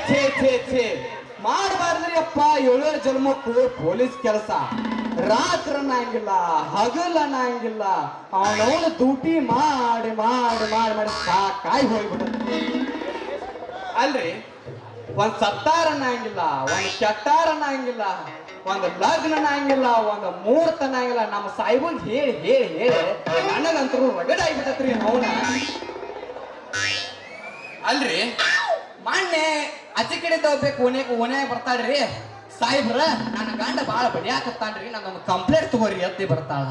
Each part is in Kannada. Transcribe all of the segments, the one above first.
ಛೇ ಛೇ ಛೇ ಮಾಡಬಾರ್ದ್ರಿ ಅಪ್ಪ. 7 ಜನ್ಮಕ್ಕೂ ಪೊಲೀಸ್ ಕೆಲಸ. ರಾತ್ರನ ಹಂಗಿಲ್ಲ, ಹಗಲ್ ಅನ್ನಂಗಿಲ್ಲ. ಅವನವನು ಡ್ಯೂಟಿ ಮಾಡಿ ಮಾಡಿ ಮಾಡಿ ಮಾಡಿ ಸಾಕಾಗಿ ಹೋಗ್ಬಿಡುತ್ತೆ. ಅಲ್ರಿ, ಒಂದ್ ಸತ್ತಾರ ಅನ್ನಂಗಿಲ್ಲ, ಒಂದ್ ಕೆಟ್ಟಾರ ಅನ್ನಂಗಿಲ್ಲ, ಒಂದ್ ಲಗ್ನ ಅನ್ನಂಗಿಲ್ಲ, ಒಂದ್ ಮುಹೂರ್ತ ಅನ್ನಂಗಿಲ್ಲ. ನಮ್ಮ ಸಾಯಿಬಂಗ್ ಹೇಳಿ ಹೇಳಿ ಹೇಳಿ ನನಗಂತೂ ರಗಡ ಆಗಿಬಿಟ್ಟತ್ರಿ ಅವನ. ಅಲ್ರಿ, ಮೊನ್ನೆ ಆಚೆ ಕಡೆ ಹೋಗ್ಬೇಕು, ಓನ್ಯಾಗ ಬರ್ತಾಳ್ರಿ ಸಾಯಿಬ್ರ, ನನ್ನ ಗಂಡ ಬಾಳ ಬಡಿಯಾಕತ್ತಾನ್ರಿ, ನನ್ನೊಂದು ಕಂಪ್ಲೇಂಟ್ ತಗೋರಿ ಅತ್ತಿ ಬರ್ತಾಳ.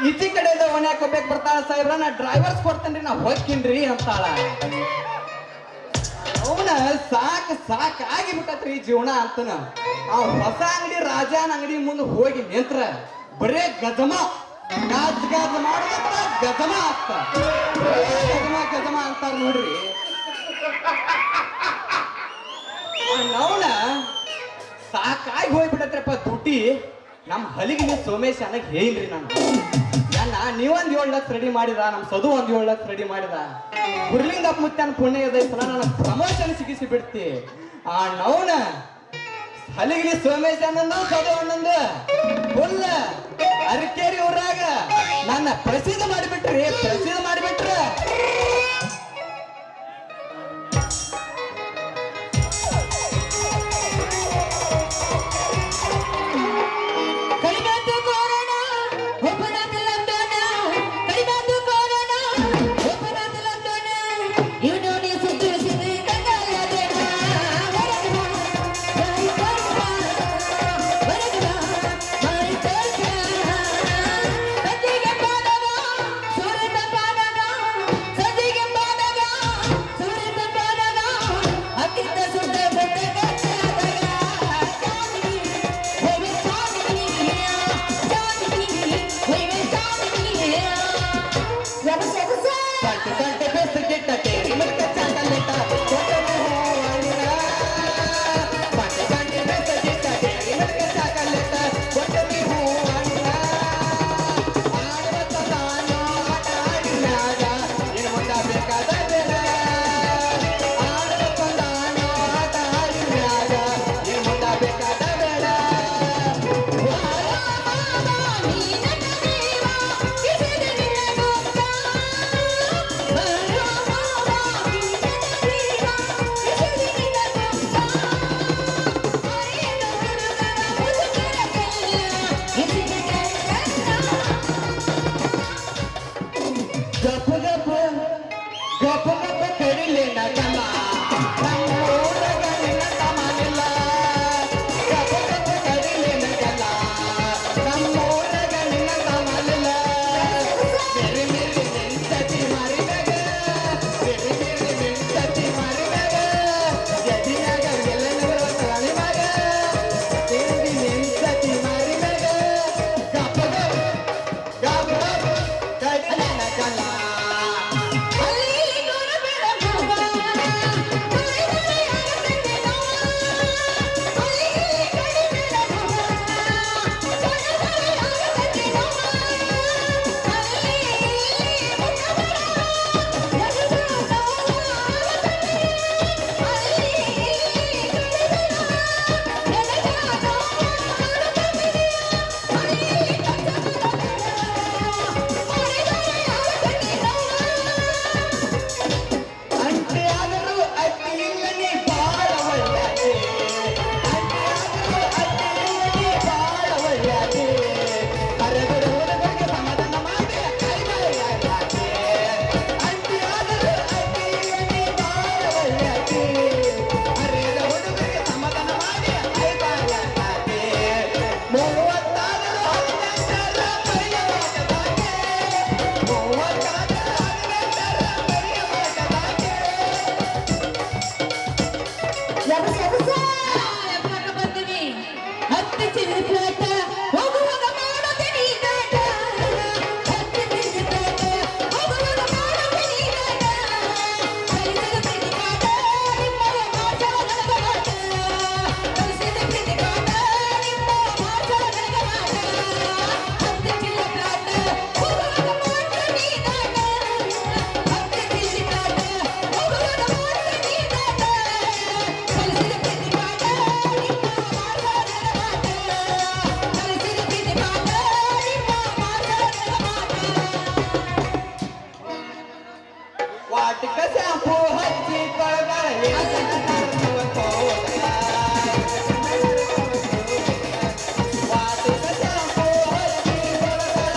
ಈಚೆ ಕಡೆಯಿಂದ ಓನ್ಯಾಗ ಹೋಗ್ಬೇಕು ಬರ್ತಾಳ ಸಾಯಿಬ್ರ, ನಾ ಡ್ರೈವರ್ಸ್ ಕೊಡ್ತೇನ್ರಿ, ನಾ ಹೋಗ್ತೀನ್ರಿ ಅಂತಾಳ. ಅವನ ಸಾಕ್ ಆಗಿಬಿಟ್ಟತ್ರಿ ಜೀವನ ಅಂತನ. ಹೊಸ ಅಂಗಡಿ ರಾಜಾನ ಅಂಗಡಿ ಮುಂದೆ ಹೋಗಿ ನಿಂತ್ರ ಬರೇ ಗಜಮ ಗಾಜ್ ಮಾಡೋದಂತ ಗಜಮ ಆಗ್ತ ಗಜಮ ಅಂತಾರ ನೋಡ್ರಿ. ಅವನ ಸಾಕಾಗಿ ಹೋಗ್ಬಿಟ್ಟತ್ರಪ್ಪ ದುಡ್ಡಿ. ನಮ್ಮ ಹಲಿಗಿನ ಸೋಮೇಶ್ ಅನ್ನಕ್ ಹೇಳಿನ್ರಿ ನಾನು. ನೀವೊಂದ್ 7 ಲಕ್ಷ ರೆಡಿ ಮಾಡಿದ, ನಮ್ ಸದು ಒಂದ್ 7 ಲಕ್ಷ ರೆಡಿ ಮಾಡಿದ. ಗುರ್ಲಿಂಗಪ್ಪ ಮುತ್ತನ ಪುಣ್ಯ ಇದೈತಲ್ಲ, ನನ್ನ ಪ್ರಮೋಷನ್ ಸಿಗಿಸಿ ಬಿಡ್ತಿ. ನವನ ಹಲಿಗಿಲಿ ಸೋಮೇಶ್ ಅನ್ನಂದು ಸದು ಅನ್ನಂದು ಫುಲ್ ಅರಕೇರಿ ಊರಾಗ ನನ್ನ ಪ್ರಸಿದ್ಧ ಮಾಡಿಬಿಟ್ರಿ. ವಾಟಿಕ ಶಾಂಪು ಹಚ್ಚಿ ತೊಳೆದಳ ವಾಟಿಕ ಶಾಂಪು ಹಚ್ಚಿ ತೊಳೆದಳ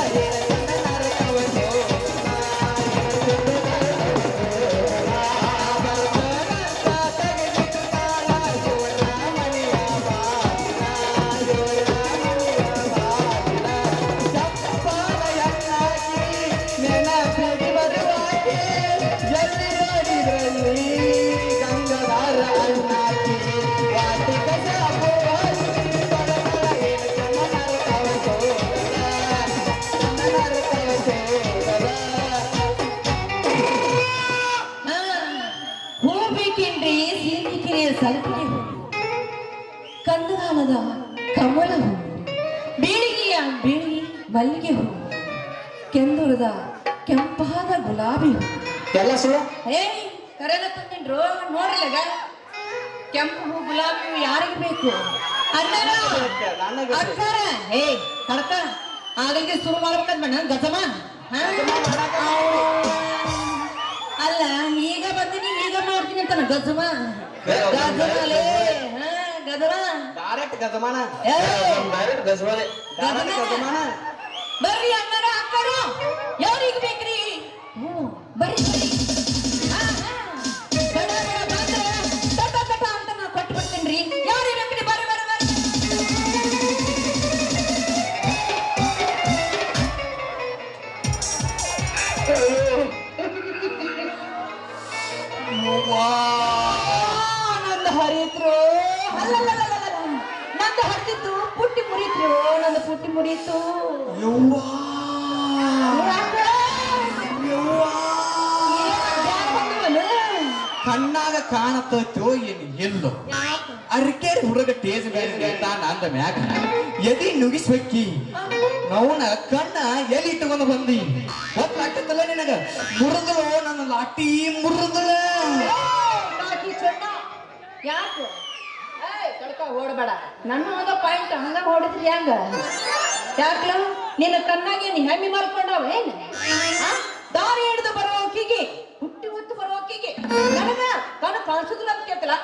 ಹೂ ಬೇಕೇನ್ರಿ ಸೀಮಿಕೆರೆಯ ಸಲಪಿಗೆ ಹೂ ಕಂದಗಾಲದ ಕಮಲ ಹೂ ಬೀಳಿಗೆಯ ಬೀಳಿ ಮಲ್ಲಿಗೆ ಹೂ ಕೆಂದುರದ ಕೆಂಪಾದ ಗುಲಾಬಿ ಹೂ ಎಲ್ಲ ಸುಳ್ಳು ಏಯ್ ಕರೆನ ತಂದಿನ್ರು ನೋಡ್ರಲ್ಲಗ ಕೆಂಪು ಹೂ ಗುಲಾಬಿ ಹೂ ಯಾರಿಗೆ ಬೇಕು ಅಣ್ಣಾರ ಅಕ್ಕಾರ ಏ ಕಡ್ಕ ಆಗಂಗೆ ಶುರು ಮಾಡ್ಬೇಕಂತ ಬಣ್ಣ ಗಜಮ ಅಲ್ಲ ಈಗ ಬಂದಿನಿ ಈಗ ಮಾಡ್ತೀನಿ ಅಂತಾನ ಗಜಮ ಗಜಮಲೇ ಗಜಮ ಡೈರೆಕ್ಟ್ ಗಜಮಾನ ಡೈರೆಕ್ಟ್ ಗಜವಾಲೆ ಡೈರೆಕ್ಟ್ ಗಜಮಾನ ಬರ್ರಿ ಅಣ್ಣಾರ ಅಕ್ಕರು ಯಾರಿಗೆ ಬೇಕ್ರಿ ಹ್ಞೂ ಬರ್ರಿ ಬರ್ರಿ ಬಡ ಬಡ ಬಂದ್ರೆ ತಟ ತಟ ಅಂತ ನಾ ಕೊಟ್ಟು ಬಿಡ್ತೇನ್ರಿ ಯಾರಿಗೆ ಬೇಕ್ರಿ ಬರ್ರಿ ಬರ್ರಿ ಬರ್ರಿ ನಂದು ಹರಿತ್ರು ನಂದು ಹರಿತಿತ್ತು ಪುಟ್ಟಿ ಮುರಿತ್ರು ನಂದು ಪುಟ್ಟಿ ಮುರಿತು ಯವ್ವಾ ಯಾಕೆ? ಯವ್ವಾ ಯಾಕ್ ಬಂದವನು? ಕಣ್ಣಾಗ ಕಾಣತ್ತೋ ಏನು ಎಲ್ಲೋ ಯಾಕೆ? ಅರ್ಕೇರಿ ಹುಡುಗ ಟೇಜ್ ಮೇಲೆ ನಿಂತಾನ ಅಂದ ಮ್ಯಾಗ ಎದಿ ನುಗಿಸ್ಬೇಕಿ ಅವನ ಕಣ್ಣ ಎಲ್ಲಿ ಇಟ್ಟುಕೊಂಡು ಬಂದಿ ಗೊತ್ತಾಗ್ತಲ್ಲ ನಿನಗ ಮುರಿದಳು ನನ್ನ ಲಾಟಿ ಮುರಿದಳ ಬಾಕಿ ಚೆನ್ನ ಯಾಕೆ ಏಯ್ ತಡ್ಕ ಓಡಬೇಡ ನನ್ನ ಒಂದು ಪಾಯಿಂಟ್ ಹಂಗ ಹೊಡಿದ್ರಿ ಹೆಂಗ ಯಾಕ್ಲ ನಿನ್ನ ಕಣ್ಣಾಗೆ ನೀ ಹೆಮ್ಮಿ ಮಾರ್ಕೊಂಡವ ಏನ್ ದಾರಿ ಹಿಡಿದು ಬರೋಕಿಗೆ ಹುಟ್ಟಿ ಹೊತ್ತು ಬರೋಕಿಗೆ ನನಗ ಕಣ್ಣು ಕಾಣಿಸುದಿಲ್ಲ ಅಂತ ಕೇಳ್ತಿಲ್ಲ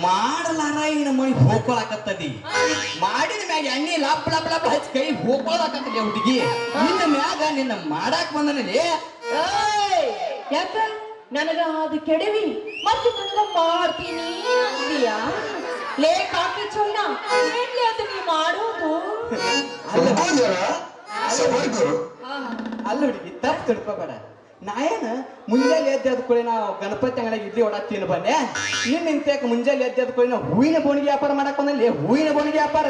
ಮಾಡಲಾರ ಇನ್ನ ಮೈ ಹೋಗ್ಕೊಳಕತ್ತದಿ ಮಾಡಿದ ಮ್ಯಾಗ ಎಣ್ಣೆ ಲಪ್ ಲಪ್ ಲಪ್ ಹಚ್ಚಿ ಕೈ ಹೋಗ್ಕೊಳಕತ್ತದಿ ಹುಡುಗಿ ನಿನ್ನ ಮ್ಯಾಗ ನಿನ್ನ ಮಾಡಾಕ್ ಬಂದನಲ್ಲಿ ಯಾಕ ನನಗ ಅದು ಕೆಡವಿ ಮತ್ತೆ ನನಗ ಮಾಡ್ತೀನಿ ಅಂತೀಯಾ ಲೇ ಕಾಕಿ ಚೊನ್ನ ಏನ್ಲೇ ಅದು ನೀ ಮಾಡೋದು ಅಲ್ಲ ಹುಡುಗಿ ತಪ್ಪು ತಿಳ್ಕೊಬೇಡ ನಾ ಏನ ಮುಂಜಾನೆ ಎದ್ದೆ ಅದ್ ಕೂಡ ನಾವು ಗಣಪತಿ ಅಂಗಡಿಯಾಗ ಇಡ್ಲಿ ಒಡ ತಿನ್ ಬಂದೆ ನಿನ್ನ ಇಂತೇಕ ಮುಂಜಾನೆ ಎದ್ದೆ ಅದ್ ಕೂಡ ನಾವು ಹೂವಿನ ಬೋಣಿಗೆ ವ್ಯಾಪಾರ ಮಾಡಕ್ ಬಂದಲ್ಲಿ ಹೂವಿನ ಬೋಣಿಗೆ ವ್ಯಾಪಾರ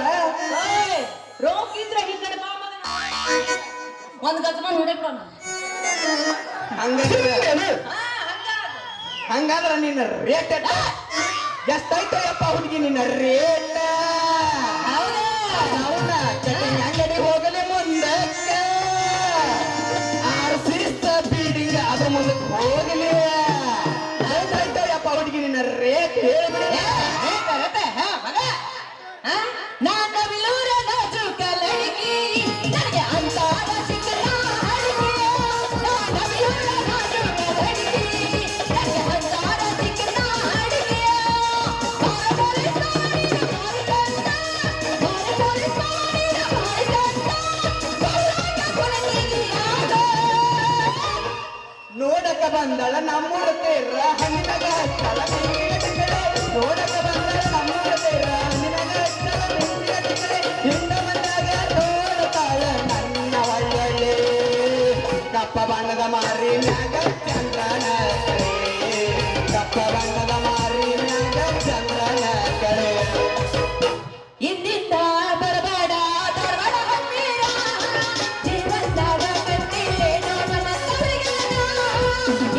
ರೋಗ ಇದ್ರೆ ಹಿಂಗಡೆ ಬಾ ಮಗನ ಒಂದ್ ಗಜಮಾನ್ ಹೊಡೆಬಿಡೋಣ ಹಂಗಾದ್ರ ನಿನ್ನ ರೇಟ್ ಎಷ್ಟಾಯ್ತು ಯಪ್ಪ ಹುಡುಗಿ ನಿನ್ನ ರೇಟ್ ಅವನ ಚಟಿಂಗ್ ಅಂಗಡಿ ಹೋಗಲಿ ಮುಂದಕ್ಕ ಆರ್ಸಿಸ್ತ ಬಿಲ್ಡಿಂಗ್ ಅದ್ರ ಮುಂದಕ್ಕೆ ಹೋಗಲಿ ಎಷ್ಟಾಯ್ತು ಯಪ್ಪ ಹುಡುಗಿ ನಿನ್ನ ರೇಟ್ ಹೇಳ್ಬಿಡಿ ನನ್ನ ವಿಲೂರದ ಜುಕಲಡಿಗಿ ನನಗೆ ಅಂತಾರ ಸಿಕ್ಕನ ಹಡಿಗಿ ನನ್ನ ವಿಲೂರದ ಜುಕಲಡಿಗಿ ನನಗೆ ಅಂತಾರ ಸಿಕ್ಕನ ಹಡಿಗಿ ಬಾರಬರಿ ಸಾರಿನ ಬಾರಿಕಂತ ಬಾರಬರಿ ಸಾರಿನ ಬಾರಿಕಂತ ಬಾರಾಟ ಕುಲನಿಗಿ ಆಗ ನೋಡಕ ಬಂದಳ ನಮ್ಮೂರ ತೇರ ಹಣ್ಣಿನಗ ಹಚ್ಚಳ ನೋಡಕ ಬಂದಳ ನಮ್ಮೂರ ತೇರ ಹಣ್ಣಿನಗ ಹಚ್ಚಳ ಹಿಂದ ಬಂದಾಗ ನೋಡುತ್ತಾಳ ನನ್ನ ಒಳ್ಳೊಳ್ಳೆ ಕಪ್ಪ ಬಣ್ಣದ ಮಾರಿ ಮ್ಯಾಗ ಚಂದ್ರನ ಕಳೆ ಕಪ್ಪ ಬಣ್ಣದ ಮಾರಿ ಮ್ಯಾಗ ಚಂದ್ರನ ಕಳೆ ಇಂದಿಂದ ಬರಬೇಡ ಧಾರವಾಡ ಹತ್ತಿರ ಜೀವನದಾಗ ಕಟ್ಟಿಲೇನೋ ನನ್ನ ತವರಿಗೆಲ್ಲ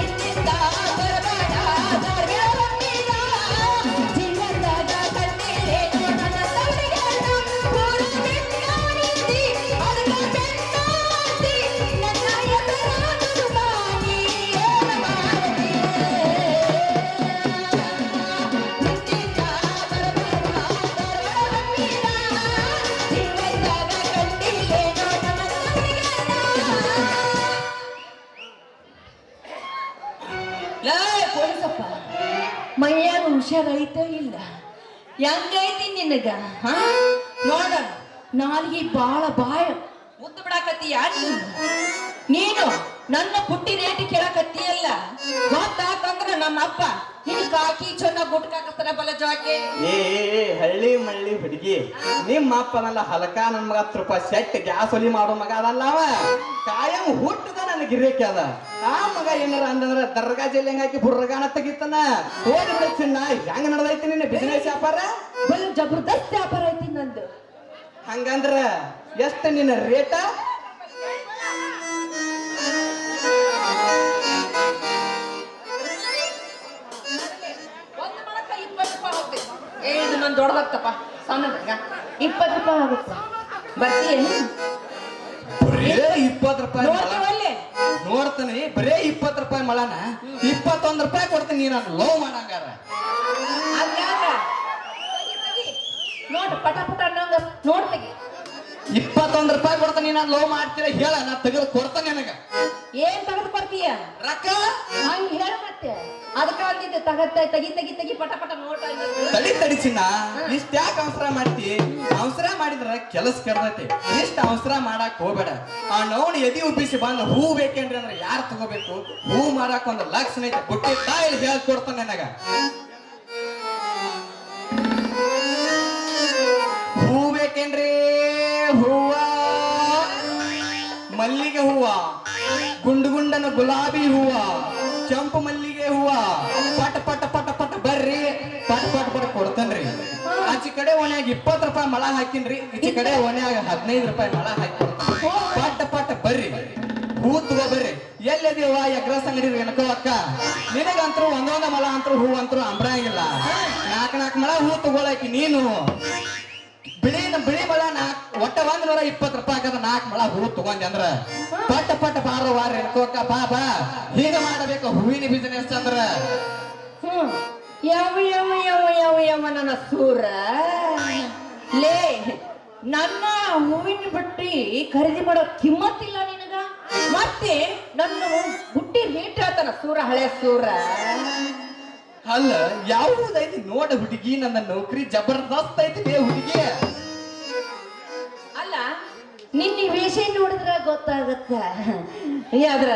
ಇಂದಿಂದ ಬರಬೇಡ ಧಾರವಾಡ ಹತ್ತಿರ ಜೀವನದಾಗ ಕಟ್ಟಿಲೇನೋ ನನ್ನ ತವರಿಗೆಲ್ಲ ಪೂರ ಬೆಟ್ಟಾಡಿಸಿ ಅದಕ್ಕೆ ಬೆಟ್ಟಾಡಿ ನನ್ನ ಎದುರಾದು ಬಾನಿ ಏನ ಮಾಡ ತಲೆಯಾಗ ಐತೆ ಇಲ್ಲ ಹೆಂಗೈತಿ ನಿನಗ ಹಾ ನೋಡ ನಾಲ್ಗಿ ಬಾಳ ಬಾಯ ಮುದ್ದು ಬಿಡಾಕತ್ತೀಯ ನೀನು ನನ್ನ ಪುಟ್ಟಿ ರೇಟಿ ಕೇಳಕತ್ತೀಯಲ್ಲ ಗೊತ್ತಾಕಂದ್ರ ನಮ್ಮ ಅಪ್ಪ ನಿನ್ ಕಾಕಿ ಚೊನ್ನ ಗುಟ್ಕಾಕಸ್ತಾರ ಬಲ ಜಾಕೆ ಹಳ್ಳಿ ಮಳ್ಳಿ ಹುಡುಗಿ ನಿಮ್ಮ ಅಪ್ಪನಲ್ಲ ಹಲಕ ನನ್ ಮಗ 10 ರೂಪಾಯಿ ಸೆಟ್ ಗ್ಯಾಸ್ ಒಲಿ ಮಾಡೋ ಮಗ ಅದಲ್ಲ ಅವ ಕಾಯಂ ಹುಟ್ಟದ ನನಗೆ ಗಿರೇಕಿ ಅದ ಆ ಮಗ ಏನಾರ ಅಂತಂದ್ರ ದರ್ಗಾ ಜೈಲ್ ಹೆಂಗಾಕಿ ಬುರ್ರಗಾನ ತೆಗಿತಾನ ಹೋಗಿ ಬಿಡ ಚಿನ್ನ ಹೆಂಗ ನಡೆದೈತಿ ನಿನ್ನ ಬಿಸಿನೆಸ್ ವ್ಯಾಪಾರ ಬಲ್ ಜಬರ್ದಸ್ತ್ ವ್ಯಾಪಾರ ಐತಿ ನಂದು ಹಂಗಂದ್ರ ಎಷ್ಟ ನಿನ್ನ ರೇಟ ಇದು ನನ್ ದೊಡ್ಡದಾಗ್ತಪ್ಪ ಸಣ್ಣದಾಗ 20 ರೂಪಾಯಿ ಆಗುತ್ತೆ ಬರ್ತೀಯೇನು ಬರೇ 20 ರೂಪಾಯಿ ನೋಡ್ತೀವಲ್ಲಿ ನೋಡ್ತಾನೆ ಬರೇ 20 ರೂಪಾಯಿ ಮಳನ 21 ರೂಪಾಯಿ ಕೊಡ್ತೀನಿ ನೀ ನಾನು ಲವ್ ಮಾಡಂಗಾರ ಅದ್ಯಾಕ ನೋಡ್ ಪಟ ಪಟ ಅನ್ನಂಗ ನೋಡ್ತೀವಿ 21 ರೂಪಾಯಿ ಕೊಡ್ತಾನೆ ನಾನು ಲವ್ ಮಾಡ್ತೀರ ಹೇಳ ನಾ ತೆಗೆದು ಕೊಡ್ತಾನೆ ನನಗ ಏನ್ ತೆಗೆದು ಕೊಡ್ತೀಯ ರೊಕ್ಕ ಹಂಗ ಹೇಳ ಮತ್ತೆ ಅದಕ್ಕ ಅಂದಿದ್ದೆ ತೆಗಿ ತೆಗಿ ತೆಗಿ ಪಟ ಪಟ ನೋಟ ತಡಿ ಚಿನ್ನ ಇಷ್ಟ ಯಾಕೆ ಅವಸರ ಮಾಡ್ತಿ ಅವಸರ ಮಾಡಿದ್ರ ಕೆಲಸ ಕೆಡದೈತಿ ಇಷ್ಟ ಅವಸರ ಮಾಡಾಕ್ ಹೋಗ್ಬೇಡ ಆ ನೋಡ್ ಎದಿ ಉಬ್ಬಿಸಿ ಬಂದ ಹೂ ಬೇಕೇನ್ರಿ ಅಂದ್ರೆ ಯಾರು ತಗೋಬೇಕು ಹೂ ಮಾರಾಕ್ ಒಂದು ಲಕ್ಷಣ ಐತೆ ಬುಟ್ಟಿ ತಾಯಿ ಹೇಳ್ಕೊಡ್ತಾನೆ ನನಗ ಹೂ ಬೇಕೇನ್ರಿ ಹೂವ ಮಲ್ಲಿಗೆ ಹೂವ ಗುಂಡು ಗುಂಡನ ಗುಲಾಬಿ ಹೂವ ಕೆಂಪು ಮಲ್ಲಿಗೆ ಹೂವ ಪಟ ಪಟ ಪಟ ಪಟ ಬರ್ರಿ ಪಟ ಪಟ ಪಟ ಕೊಡ್ತೇನ್ರಿ ಆಚೆ ಕಡೆ ಒನ್ಯಾಗ 20 ರೂಪಾಯಿ ಮಳ ಹಾಕಿನ್ರಿ ಈಚೆ ಕಡೆ ಒನ್ಯಾಗ 15 ರೂಪಾಯಿ ಮಳ ಹಾಕಿ ಪಟ ಪಟ ಬರ್ರಿ ಹೂ ತಗೋ ಬರ್ರಿ ಎಲ್ಲದೀವ ಎಗ್ರಸ್ ಅಂಗಡಿ ಎನಕೋ ಅಕ್ಕ ನಿನಗಂತರೂ ಒಂದೊಂದ ಮಳ ಅಂತರೂ ಹೂ ಅಂತರೂ ಅಂಬ್ರಂಗಿಲ್ಲ 4 ಮಳ ಹೂ ತಗೊಳಕಿ ನೀನು ಬಿಳಿ ಮಳ ಒಟ್ಟ 120 ರೂಪಾಯಿ ಆಗದ 4 ಮಳ ಹೂ ತಗೊಂಡಿ ಅಂದ್ರ ಪಟ್ಟ ಪಟ್ಟ ಬಾರೋ ವಾರ ಎನ್ಕೋಕ ಬಾ ಹೀಗ ಮಾಡಬೇಕು ಹೂವಿನ ಬಿಸಿನೆಸ್ ಅಂದ್ರ ಯಾವ ಯಾವ ಯಾವ ಯಾವ ಯಾವ ನನ್ನ ಸೂರ ಲೇ ನನ್ನ ಹೂವಿನ ಬಟ್ಟಿ ಖರೀದಿ ಮಾಡೋ ಕಿಮ್ಮತ್ತಿಲ್ಲ ನಿನಗ ಮತ್ತೆ ನನ್ನ ಬುಟ್ಟಿ ರೇಟ್ ಹೇಳ್ತಾನ ಸೂರ ಹಳೆ ಸೂರ ಅಲ್ಲ ಯಾವುದೈತಿ ನೋಡ ಹುಡುಗಿ ನನ್ನ ನೌಕರಿ ಜಬರ್ದಸ್ತ್ ಐತಿ ಹುಡುಗಿ ಅಲ್ಲ ನಿನ್ನ ವೇಷ ನೋಡಿದ್ರ ಗೊತ್ತಾಗತ್ತ ಆದ್ರ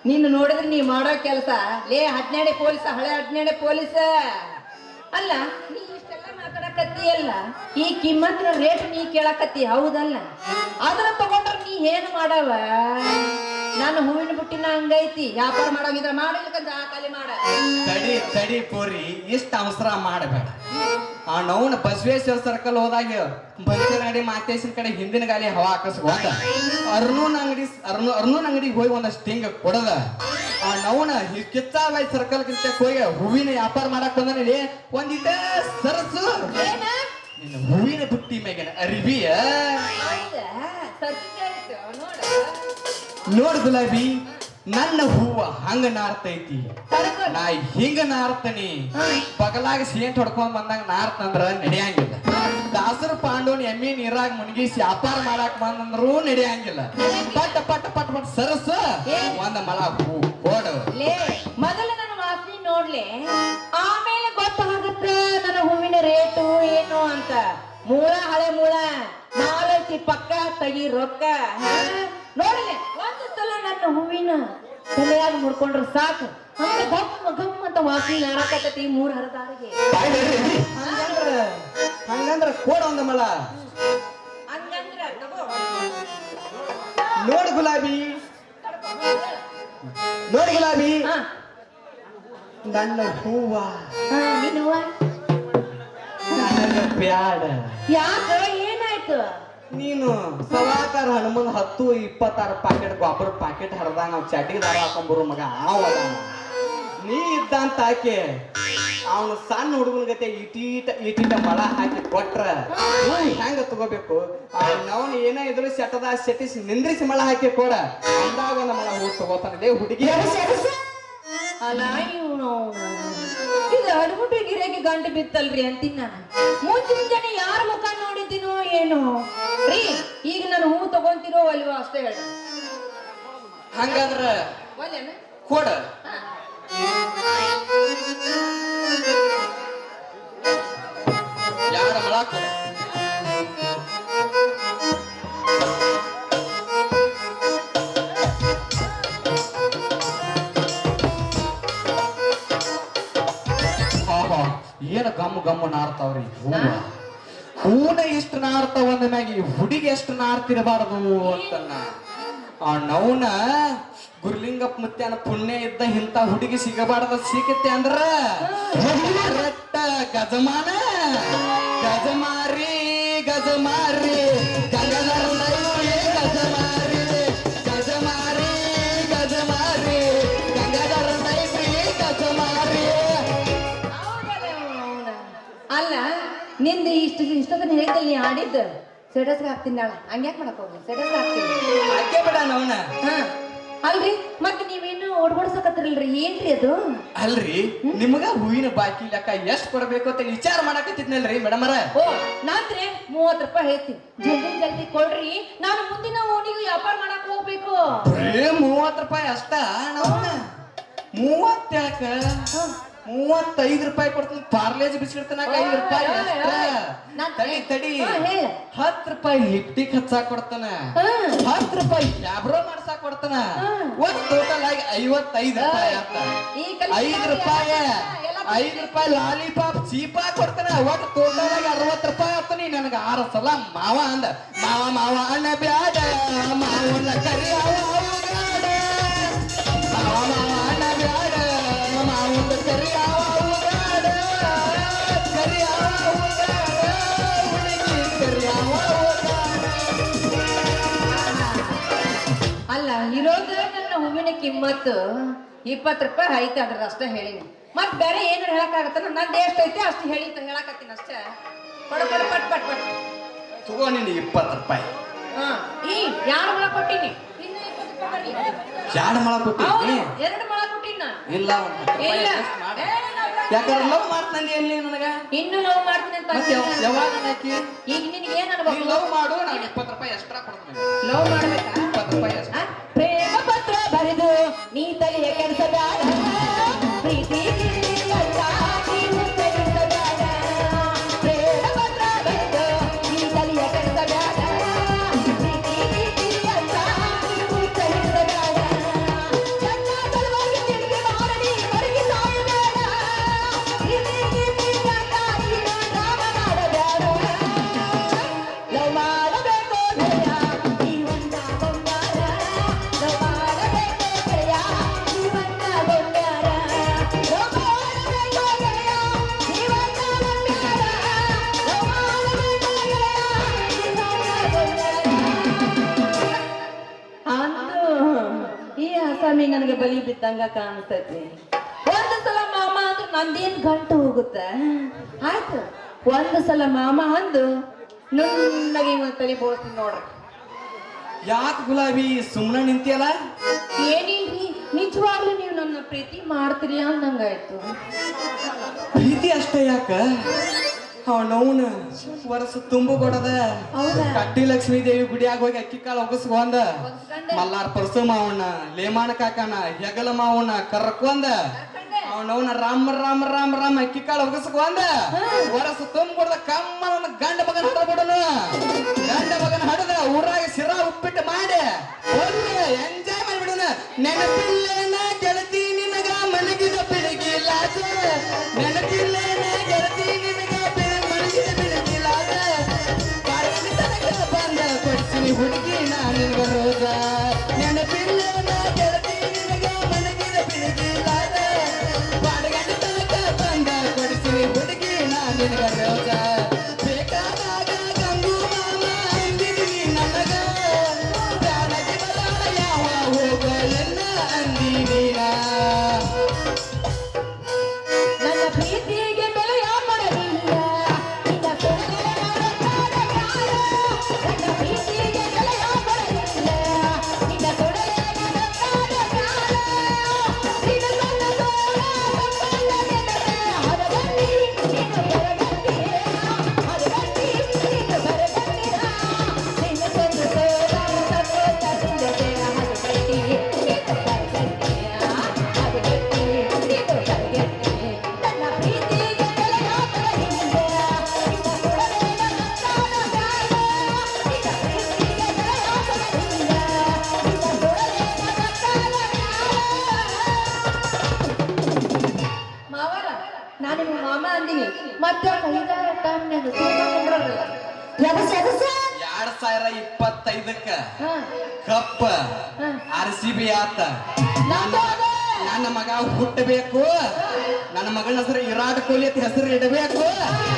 ನೀನು ನೋಡಿದ್ರೆ ನೀ ಮಾಡೋ ಕೆಲಸ ಲೇ 12 ಪೊಲೀಸ ಹಳೆ 12 ಪೊಲೀಸ ಅಲ್ಲ ನೀ ಇಷ್ಟೆಲ್ಲ ಮಾತಾಡಕತ್ತೀಯಲ್ಲ ಈ ಕಿಮ್ಮತ್ತಿನ ರೇಟ್ ನೀ ಕೇಳಕತ್ತಿ ಹೌದಲ್ಲ ಅದ್ರ ತಗೊಂಡ್ರ ನೀ ಏನ್ ಮಾಡವ ನಾನು ಹೂವಿನ ಬುಟ್ಟಿನ ಹಂಗೈತಿ ವ್ಯಾಪಾರ ಮಾಡೋಗಿದ್ರ ಮಾಡಿಲ್ಕಂದ್ರ ಖಾಲಿ ಮಾಡ ತಡಿ ಪೋರಿ ಇಷ್ಟ ಅವಸರ ಮಾಡಬೇಡ ಆ ನೌನ ಬಸವೇಶ್ವರ ಸರ್ಕಲ್ ಹೋದಾಗ ಬಸ್ಸಿನ ಗಾಡಿ ಮಾತೇಶನ್ ಕಡೆ ಹಿಂದಿನ ಗಾಲಿ ಹವಾ ಹಾಕಿಸ್ಕೊಂಡ ಅರ್ನೂನ್ ಅಂಗಡಿಗೆ ಹೋಗಿ ಒಂದಷ್ಟು ಹಿಂಗ ಕೊಡದ ಆ ನೌನ ಕಿತ್ತಾಬಾಯಿ ಸರ್ಕಲ್ ಕಿಂತ ಹೋಗಿ ಹೂವಿನ ವ್ಯಾಪಾರ ಮಾಡಕ್ ಬಂದಲ್ಲಿ ಒಂದಿದ್ದ ಸರಸು ನಿನ್ನ ಹೂವಿನ ಬುಟ್ಟಿ ಮೇಗಿನ ಅರಿವಿಯ ನೋಡ್ ಗುಲಾಬಿ ನನ್ನ ಹೂವ ಹಂಗ ನಾರ್ತೈತಿ ನಾ ಹಿಂಗ ನಾರ್ತನಿ ಬಗಲಾಗ ಸೇಂಟ್ ಹೊಡ್ಕೊಂಡ್ ಬಂದಾಗ ನಾರ್ತಂದ್ರ ನಡೆಯಂಗಿಲ್ಲ ದಾಸರ ಪಾಂಡವನ್ ಎಮ್ಮಿ ನೀರಾಗ ಮುನ್ಗಿಸಿ ವ್ಯಾಪಾರ ಮಾಡಾಕ್ ಬಂದಂದ್ರೂ ನಡೆಯಂಗಿಲ್ಲ ಪಟ್ಟ ಪಟ್ಟ ಪಟ್ಟ ಪಟ್ಟ ಸರಸ ಒಂದ ಮಳ ಹೂ ಕೊಡು ಮೊದಲು ನನ್ನ ವಾಸನೆ ನೋಡ್ಲಿ ಆಮೇಲೆ ಗೊತ್ತಾಗತ್ತ ನನ್ನ ಹೂವಿನ ರೇಟು ಏನು ಅಂತ ಮೂಳ ಹಳೆ ಮೂಳ ನಾಲ್ಕಿ ಪಕ್ಕ ತಗಿ ರೊಕ್ಕ ನೋಡಲೆ ಒಂದು ಸಲ ನನ್ನ ಹೂವಿನ ತಲೆಯಾಗಿ ಮುಡ್ಕೊಂಡ್ರೆ ಸಾಕು ಅಂತ ಗಮ್ಮ ಗಮ್ಮ ಅಂತ ವಾಸನೆ ನಾರಕತ್ತೈತಿ 3 ಹರದಾರಿಗೆ ಹಂಗಂದ್ರ ಕೊಡ ಒಂದ ಮಳ ಹಂಗಂದ್ರ ನೋಡ್ ಗುಲಾಬಿ ನನ್ನ ಹೂವ ನನಗ ಬ್ಯಾಡ ಯಾಕ ಏನಾಯ್ತು ನೀನು ಸವಾಕಾರ ಹನುಮನ್ 10-26 ಪ್ಯಾಕೆಟ್ ಗೊಬ್ಬರ ಪ್ಯಾಕೆಟ್ ಹರಿದಾಗ ನಾವು ಚಟಿಗೆ ದಾರ ಹಾಕೊಂಡ್ಬರು ಮಗ ಅವಲ್ಲ ನೀ ಇದ್ದಂತ ಆಕೆ ಅವನು ಸಣ್ಣ ಹುಡುಗನ ಗತೆ ಇಟೀಟ ಮಳ ಹಾಕಿ ಕೊಟ್ರ ಹೆಂಗ ತಗೋಬೇಕು ಅವನು ಏನೇ ಇದ್ರು ಶಟದ ಶಟಿಸಿ ನಿಂದ್ರಿಸಿ ಮಳ ಹಾಕಿ ಕೊಡ ಅಂದಾಗ ಒಂದು ಮಳ ಹೂ ತಗೋತಾನೆ ಹುಡುಗಿ ಅಲ್ಲ ಇವನು ಇದು ಅಡ್ಬಿಟ್ಟು ಗಿರಾಕಿ ಗಂಟು ಬಿತ್ತಲ್ರಿ ಅಂತೀನಿ ನಾನು ಮುಂಚಿನ ಯಾರ ಮುಖ ನೋಡಿದ್ದೀನೋ ಏನು ರೀ ಈಗ ನಾನು ಹೂ ತಗೊಂತೀರೋ ಅಲ್ವೋ ಅಷ್ಟೇ ಹೇಳ ಹಂಗಾದ್ರ ಕೊಡ ಗಮ್ ಗಮ್ ನಾರ್ತಾವ್ರಿ ಹೂನ ಇಷ್ಟು ನಾರ್ತಾವ ಅಂದ ಮ್ಯಾಗ ಈ ಹುಡುಗಿ ಎಷ್ಟು ನಾರ್ತಿರಬಾರ್ದು ಅಂತನ್ನ ಆ ನೌನ ಗುರುಲಿಂಗಪ್ಪ ಮುತ್ಯಾನ ಪುಣ್ಯ ಇದ್ದ ಇಂತ ಹುಡುಗಿ ಸಿಗಬಾರ್ದ ಸಿಗತ್ತೆ ಅಂದ್ರ ರಟ್ಟ ಗಜಮಾನ ಗಜಮಾರಿ ಗಜಮಾರಿ ಗಂಗಾಧರ ನೈರಿ ಗಜಮಾರಿ ಗಜಮಾರಿ ಗಜಮಾರಿ ಗಂಗಾಧರ ನೈರಿ ಗಜಮಾರಿ. ಅಲ್ಲ ನಿಂದ ಇಷ್ಟೊತ್ತನ ಹೇಳಿದಲ್ಲಿ ನೀ ಆಡಿದ್ದ ಸ್ಟೇಟಸ್ಗೆ ಹಾಕ್ತೀನಿ ನಾಳೆ ಹಂಗ್ಯಾಕ್ ಮಾಡಕ್ ಹೋಗಿ ಸ್ಟೇಟಸ್ಗೆ ಹಾಕ್ತೀನಿ ಹಾಕೇ ಬಿಡ ನವನ. ಹಾ ಅಲ್ರಿ ಮತ್ತೆ ನೀವೇನು ಓಡ್ಬಡ್ಸಕತ್ತಿರಲ್ರಿ ಏನ್ರಿ ಅದು? ಅಲ್ರಿ ನಿಮಗ ಹೂವಿನ ಬಾಕಿ ಲೆಕ್ಕ ಎಷ್ಟ್ ಕೊಡ್ಬೇಕು ಅಂತ ವಿಚಾರ ಮಾಡಕತ್ತಿದ್ನಲ್ರಿ ಮೇಡಮರ. ಓ ನಾನ್ರಿ 30 ರೂಪಾಯಿ ಹೇಳ್ತೀನಿ ಜಲ್ದಿ ಜಲ್ದಿ ಕೊಡ್ರಿ ನಾನು ಮುಂದಿನ ಓಣಿಗೂ ವ್ಯಾಪಾರ ಮಾಡಕ್ ಹೋಗ್ಬೇಕು. ಬರೇ 30 ರೂಪಾಯಿ ಅಷ್ಟ ನವನ. 30 ಯಾಕ 35 ರೂಪಾಯಿ ಕೊಡ್ತೀನಿ. ಪಾರ್ಲೇಜ್ ಬಿಸ್ಕಿಟ್ ತನಕ 5 ರೂಪಾಯಿ ಅಷ್ಟ. ತಡಿ ತಡಿ 10 ರೂಪಾಯಿ ಲಿಪ್ಟಿಕ್ ಹಚ್ಚಾಕ್ ಕೊಡ್ತಾನ, 10 ರೂಪಾಯಿ ಕ್ಯಾಬ್ರೋ ಮಾಡ್ಸಾಕ್ ಕೊಡ್ತಾನ. ಒಟ್ ಟೋಟಲ್ ಆಗಿ 55 ರೂಪಾಯಿ ಆತ. 5 ರೂಪಾಯಿ 5 ರೂಪಾಯಿ ಲಾಲಿಪಾಪ್ ಚೀಪಾ ಕೊಡ್ತಾನ. ಒಟ್ ಟೋಟಲ್ ಆಗಿ 60 ರೂಪಾಯಿ ಆತ. ನೀ ನನಗ 6 ಸಲ ಮಾವ ಅಂದ. ಮಾವ ಮಾವ ಅಣ್ಣ ಬ್ಯಾಡ ಮಾವನ ಕರಿಯಾವ ಅವಗಾಡ. ಮಾವ ಮಾವ ಅಣ್ಣ ಬ್ಯಾಡ ಮಾವನ ಕರಿಯಾವ ಅವಗಾಡ. ಕರಿಯಾವ ಅವಗಾಡ ಹುಡುಗಿ ಕರಿಯಾವ ಅವಗಾಡ. ಅಲ್ಲ ಇರೋದು ನನ್ನ ಹೂವಿನ ಕಿಮ್ಮತ್ತು 20 ರೂಪಾಯಿ ಐತೆ ಅದ್ರ ಅಷ್ಟೇ ಹೇಳಿನಿ. ಮತ್ ಬೇರೆ ಏನಾರು ಹೇಳಕ್ಕಾಗತ್ತ? ನಂದು ಎಷ್ಟು ಐತೆ ಅಷ್ಟು ಹೇಳಕತ್ತೀನಿ ಅಷ್ಟೇ. ಪಟ್ ಪಟ್ ಪಟ್ ಪಟ್ ಪಟ್ ತಗೋ ನೀನು 20 ರೂಪಾಯಿ. ಹಾ ಈ 2 ಮೊಳ ಕೊಟ್ಟಿನಿ. ಇನ್ನು 20 ರೂಪಾಯಿ ಬರ್ಲಿ. 2 ಮೊಳ ಕೊಟ್ಟಿನಿ. 2 ಮೊಳ ಕೊಟ್ಟಿನ ಇಲ್ಲ ಇಲ್ಲ ಯಾಕಂದ್ರೆ ಲವ್ ಮಾಡ್ತಾನೆ ಎಲ್ಲಿ ನನಗ ಇನ್ನು ಲವ್ ಮಾಡ್ತೀನಿ ಅಂತ ಮತ್ತೆ ಯಾವಾಗ ಹಾಕಿ ಈಗ ನಿನಗೆ ಏನ್ ಅನ್ಬೇಕು? ಲವ್ ಮಾಡು ನಾನು 20 ರೂಪಾಯಿ ಎಕ್ಸ್ಟ್ರಾ ಕೊಡ್ತೀನಿ. ಲವ್ ಮಾಡ್ಬೇಕಾ? 20 ರೂಪಾಯಿ ಅಷ್ಟೇ. ಪ್ರೇಮ ಪತ್ರ ಬರೆದು ನೀ ತಲೆಯ ಕೆಡಿಸಬೇಡ, ಪ್ರೀತಿ ಅಂತ ನೀನು ತೆಗೆಸಬೇಡ. ಪ್ರೇಮ ಪತ್ರ ಬರೆದು ನೀ ತಲೆಯ ಕೆಡಿಸಬೇಡ, ಪ್ರೀತಿ ಅಂತ ನೀನು ತೆಗೆಸಬೇಡ. ಚಂದ ಸಲುವಾಗಿ ತಿರುಗಿ ಮಾಡಲಿ ಹೊರಗೆ ಸಾಯಬೇಡ. ಅಂತ ನೀನು ಡ್ರಾಮ ಮಾಡಬೇಡ. ಲವ್ ಮಾಡಬೇಕು ಗೆಳೆಯ ಜೀವನ ಬಂಗಾರ. ಲವ್ ಮಾಡಬೇಕು ಗೆಳೆಯ ಜೀವನ ಬಂಗಾರ. ಲವ್ ಮಾಡಬೇಕು ಗೆಳೆಯ ಜೀವನ ಬಂಗಾರ. ಲವ್ ಮಾಡಬೇಕು ಗೆಳೆಯ ಜೀವನ ಬಂಗಾರ. ಅಂತೂ ಈ ಅಸಾಮಿ ನನಗೆ ಬಲಿ ಬಿದ್ದಂಗ ಕಾಣಿಸ್ತೈತಿ. ಒಂದು ಸಲ ಮಾಮ ಅಂದ್ರೆ ನಂದೇನ್ ಗಂಟು ಹೋಗುತ್ತೆ. ಆಯ್ತು ಒಂದು ಸಲ ಮಾಮ ಅಂದು ನುಣ್ಣಗೆ ಇವತ್ತು ತಲೆ ಬೋಳ್ತೀನಿ ನೋಡ್ರಿ. ಯಾಕೆ ಗುಲಾಬಿ ಸುಮ್ಮನೆ ನಿಂತಿಯಲ್ಲ? ಏನಿಲ್ರಿ ನಿಜವಾಗ್ಲೂ ನೀವು ನನ್ನ ಪ್ರೀತಿ ಮಾಡ್ತೀರಿ ಅಂದಂಗಾಯ್ತು. ಪ್ರೀತಿ ಅಷ್ಟೇ ಯಾಕ ಅವನವನ ವರ್ಷ ತುಂಬು ಕೊಡದ ಹೌದಾ? ಕಟ್ಟಿ ಲಕ್ಷ್ಮೀ ದೇವಿ ಗುಡಿಯಾಗ ಹೋಗಿ ಅಕ್ಕಿ ಕಾಳು ಒಗಸ್ಕೊಂಡ ಒಗ್ಸ್ಕೊಂಡೆ? ಮಲ್ಲಾರ್ ಪರಸು ಮಾವಣ್ಣ ಲೇಮಾನ ಕಾಕನ ಹೆಗಲ ಮಾವಣ್ಣ ಕರ್ಕೊಂಡ ಅವನವನ ರಾಮ ರಾಮ ರಾಮ ರಾಮ ಅಕ್ಕಿ ಕಾಳು ಒಗಸ್ಕೊಂಡ ವರ್ಷ ತುಂಬ ಕೊಡದ ಕಮ್ಮ ನನ್ನ ಗಂಡ ಮಗನ ಹಡ ಬಿಡನು. ಗಂಡ ಮಗನ ಹಡದ ಊರಾಗ ಸಿರಾ ಉಪ್ಪಿಟ್ಟು ಮಾಡಿ ಒಳ್ಳೆ ಎಂಜಾಯ್ ಮಾಡಿಬಿಡೋಣ. ನೆನಪಿಲ್ಲೇನ ಗೆಳತಿ ನಿನಗ ಮನಗಿದ ಬೆಳಗಿಲ್ಲ, ನೆನಪಿಲ್ಲೇನ ಗೆಳತಿ ನಿನಗ ಮನಗಿದ ಬೆಳಗಿಲ್ಲ. ಬಂದ ಕೊಡ್ತೀನಿ ಹುಡುಗಿ ನಾನು ರೋಜ. ನೆನಪಿಲ್ಲೇನ ಗೆಳತಿ ನಿನಗ ಮನಗಿದ ಬೆಳಗಿಲ್ಲ, ಬಾಡಗಂಡ ತನಕ ಬಂದ ಕೊಡ್ತೀನಿ ಹುಡುಗಿ ನಾನು ರೋಜ. ಬೇಕಾದಾಗ ಗಂಗು ಮಾಮ ಅಂದಿದ್ವಿ ನನಗ, ಬ್ಯಾಡಗಿ ಬಲಾಳ ಯಾವ ಹೋಗಲೆನ್ನ ಅಂದಿನೀನ. ನನ್ನ ಪ್ರೀತಿಗೆ ಬೆಲೆಯ ಕೊಡಲಿಲ್ಲ, ನಿನ್ನ ಪ್ರೀತಿಗೆ ನನ್ನ ಪ್ರೀತಿಗೆ ಬೆಲೆಯ ಕೊಡಲಿಲ್ಲ, ಮತ್ತೆ ಕೈದ ಟೈಮ್ನಾಗ ಸುಮ್ಮನೆ ಎಬಸ 2025ಕ್ಕ ಹಾ ಕಪ್ಪ ಹಾ. RCB ಆತ. ನಂದು ಅದೇ. ನನ್ನ ಮಗ ಹುಟ್ಟಬೇಕು, ನನ್ನ ಮಗನ ಹೆಸರು ವಿರಾಟ್ ಕೊಹ್ಲಿ ಅಂತ ಹೆಸರು ಇಡಬೇಕು.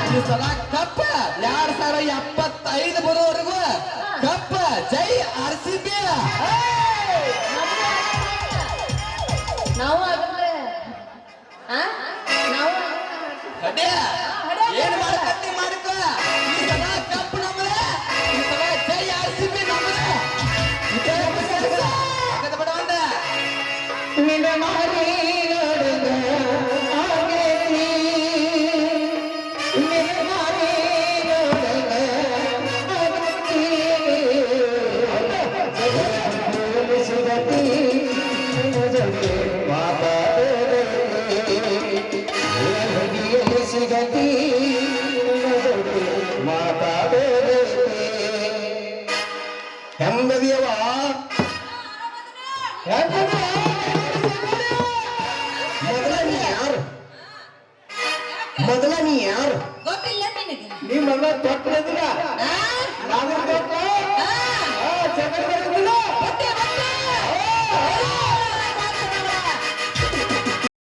ಈ ಸಲ ಕಪ್ಪ 2075 ಬರೋವರೆಗೂ ಕಪ್ಪ ಜೈ RCB. ನಾವು ಆಗಲೇ ನಾವು ಅದೇ ಏನ್ ಮಾಡ್ಕತ್ತಿ ಮಾಡ್ಕೊ. ಈ ಸಲ ಕಪ್ ನಮ್ಮದೇ, ಈ ಸಲ ಜೈ RCB ನಮ್ಮದೇ. ಆಗದ ಬೇಡ ಒಂದ ನಿನ್ನ ಮಾರಿ ನೋಡಿದ ಆಗೇತಿ, ನಿನ್ನ ಮಾರಿ ನೋಡಿದ ಆಗೇತಿ. ಸುಗತಿ ಜಗತಿ ಸಿಗತಿ ಮಾತಾಡೋದು ಹೆಂಗದಿಯವ ಮೊದಲ ನೀ ಯಾರು ಗೊತ್ತಿಲ್ಲ ನಿನಗೆ ನೀ ಮೊದಲ ತೊಟ್ಟಿಲ್ಲ ಆ? ನಾನು ತೊಟ್ಟ ಆ? ಜಗತ್ತಿಲ್ಲ